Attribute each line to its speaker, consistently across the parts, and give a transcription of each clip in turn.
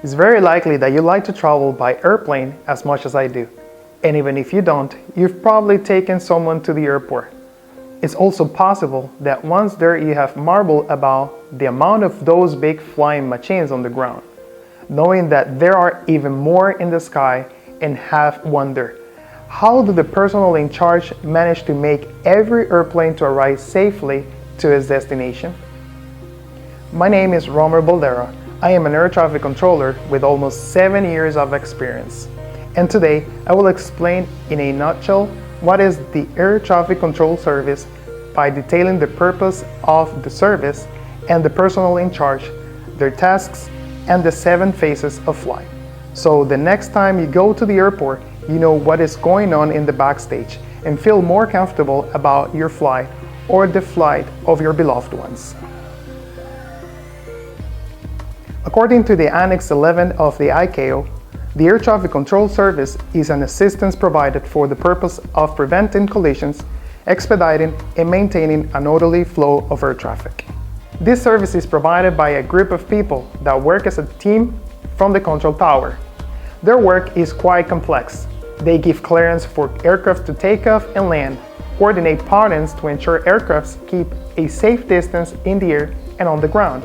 Speaker 1: It's very likely that you like to travel by airplane as much as I do. And even if you don't, you've probably taken someone to the airport. It's also possible that once there you have marveled about the amount of those big flying machines on the ground, knowing that there are even more in the sky, and have wondered, how do the personnel in charge manage to make every airplane to arrive safely to its destination? My name is Baldera. I am an air traffic controller with almost 7 years of experience. And today I will explain in a nutshell what is the air traffic control service by detailing the purpose of the service and the personnel in charge, their tasks, and the 7 phases of flight. So the next time you go to the airport, you know what is going on in the backstage and feel more comfortable about your flight or the flight of your beloved ones. According to the Annex 11 of the ICAO, the Air Traffic Control Service is an assistance provided for the purpose of preventing collisions, expediting and maintaining an orderly flow of air traffic. This service is provided by a group of people that work as a team from the control tower. Their work is quite complex. They give clearance for aircraft to take off and land, coordinate patterns to ensure aircrafts keep a safe distance in the air and on the ground.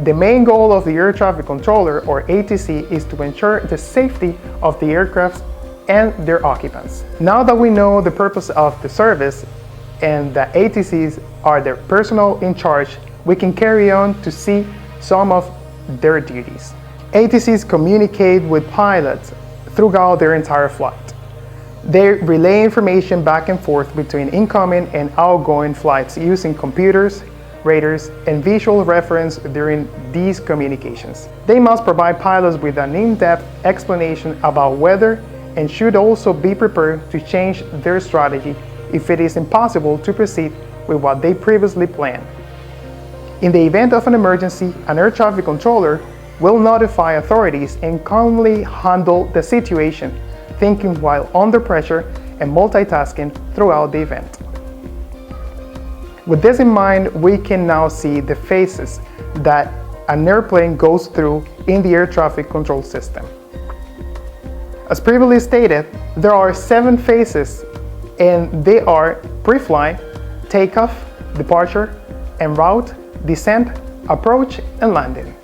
Speaker 1: The main goal of the air traffic controller, or ATC, is to ensure the safety of the aircraft and their occupants. Now that we know the purpose of the service and that ATCs are the personnel in charge, we can carry on to see some of their duties. ATCs communicate with pilots throughout their entire flight. They relay information back and forth between incoming and outgoing flights using computers, radars, and visual reference during these communications. They must provide pilots with an in-depth explanation about weather and should also be prepared to change their strategy if it is impossible to proceed with what they previously planned. In the event of an emergency, an air traffic controller will notify authorities and calmly handle the situation, thinking while under pressure and multitasking throughout the event. With this in mind, we can now see the phases that an airplane goes through in the air traffic control system. As previously stated, there are 7 phases, and they are pre-flight, takeoff, departure, en route, descent, approach, and landing.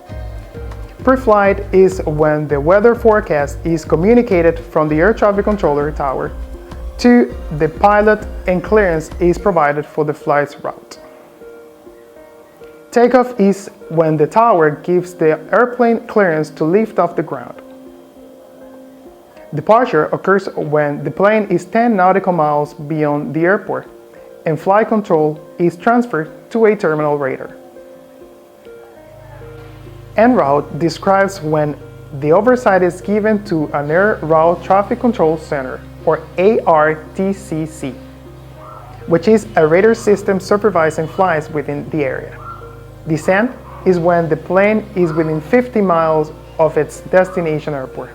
Speaker 1: Pre-flight is when the weather forecast is communicated from the air traffic controller tower to the pilot and clearance is provided for the flight's route. Takeoff is when the tower gives the airplane clearance to lift off the ground. Departure occurs when the plane is 10 nautical miles beyond the airport and flight control is transferred to a terminal radar. En route describes when the oversight is given to an Air Route Traffic Control Center, or ARTCC, which is a radar system supervising flights within the area. Descent is when the plane is within 50 miles of its destination airport.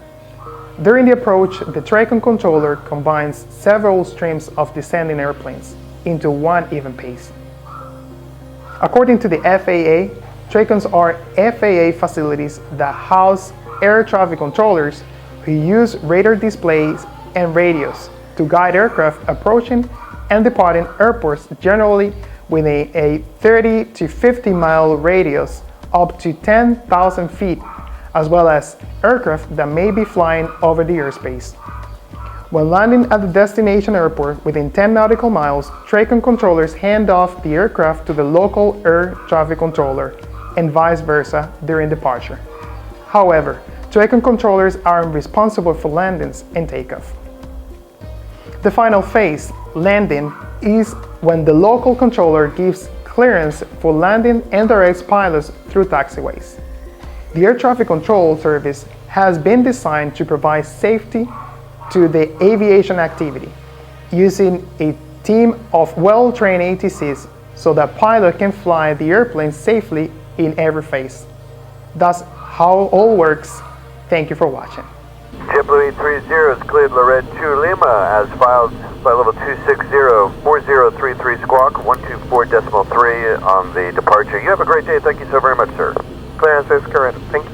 Speaker 1: During the approach, the TRACON controller combines several streams of descending airplanes into one even pace. According to the FAA, TRACONs are FAA facilities that house air traffic controllers who use radar displays and radios to guide aircraft approaching and departing airports, generally within a 30 to 50 mile radius up to 10,000 feet, as well as aircraft that may be flying over the airspace. When landing at the destination airport within 10 nautical miles, TRACON controllers hand off the aircraft to the local air traffic controller and vice versa during departure. However, TRACON controllers are responsible for landings and takeoff. The final phase, landing, is when the local controller gives clearance for landing and directs pilots through taxiways. The air traffic control service has been designed to provide safety to the aviation activity, using a team of well-trained ATCs so that pilot can fly the airplane safely in every phase. That's how all works. Thank you for watching.
Speaker 2: JetBlue 830 is cleared Lorette 2 Lima as filed by level 260, 4033 squawk, 124.3 on the departure. You have a great day. Thank you so very much, sir.
Speaker 3: Clearance is current. Thank you.